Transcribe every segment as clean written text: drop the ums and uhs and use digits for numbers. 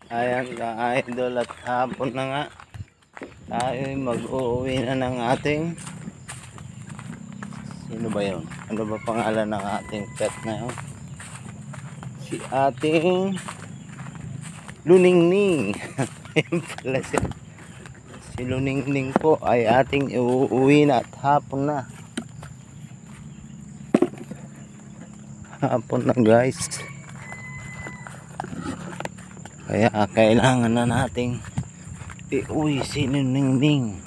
Ayan ka idol, at hapon na nga tayo mag-uuwi na ng ating, sino ba yun? Ano ba pangalan ng ating pet na yun? Si ating Luningning. Ayun pala siya. Si Luningning po ay ating iuwi na at hapon na. Hapon na guys. Kaya kailangan na nating iuwi si Luningning.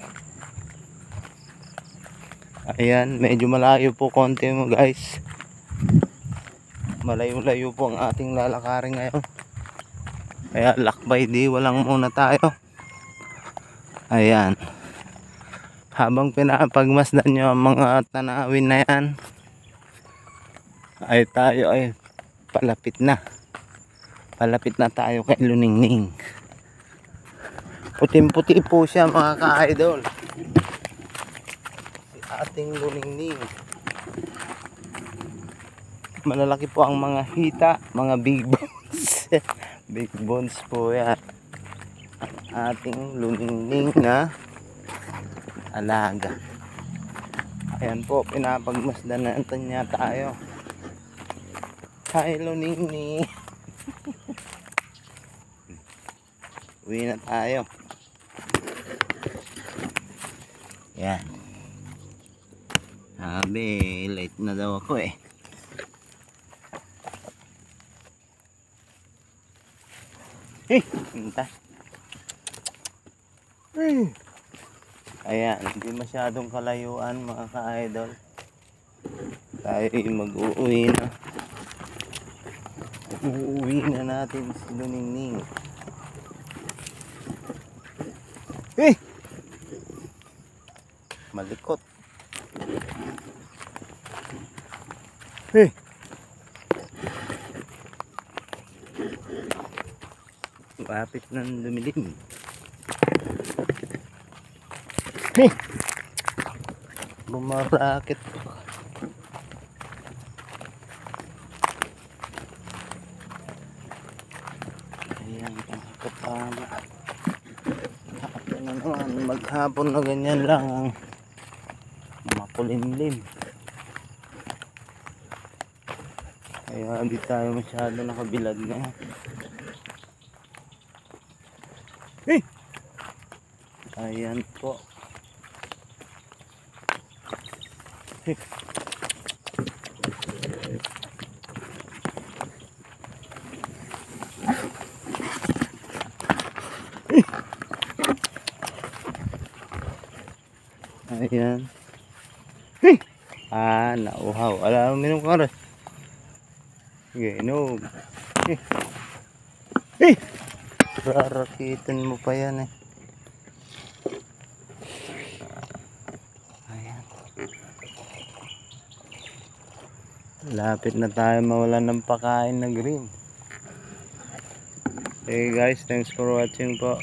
Ayan, medyo malayo po konti mo guys. Malayo-layo po ang ating lalakarin ngayon. Kaya lakbay walang muna tayo. Ayan. Habang pinapagmasdan nyo ang mga tanawin na yan, ay tayo ay palapit na. Palapit na tayo kay Luningning. Puting-puti po siya mga ka-idol. Si ating Luningning. Malalaki po ang mga hita, mga big bones. Big bones po yan. Ating Luningning na alaga. Ayan po, pinapagmasdan natin niya tayo. Hi Luningning. Uwi na tayo. Yan. Sabi, late na daw ako eh. Hinta. Ayan, hindi masyadong kalayuan mga ka-idol. Tayo mag-uuwi na. Uuwi na natin si Luningning. Malikot. Kapit ng lumilim. Bumarakit. Ayan, kapama. Hapon na naman, maghapon na ganyan lang ang makulimlim. Kaya hindi tayo masyado nakabilad na. Ayan po. Ayan. Nauhaw. Alam mo, minum ka rin. Sige, inom. Rarakitin mo pa yan eh. Ayan. Lapit na tayo mawalan ng pakain na green. Okay guys, thanks for watching po.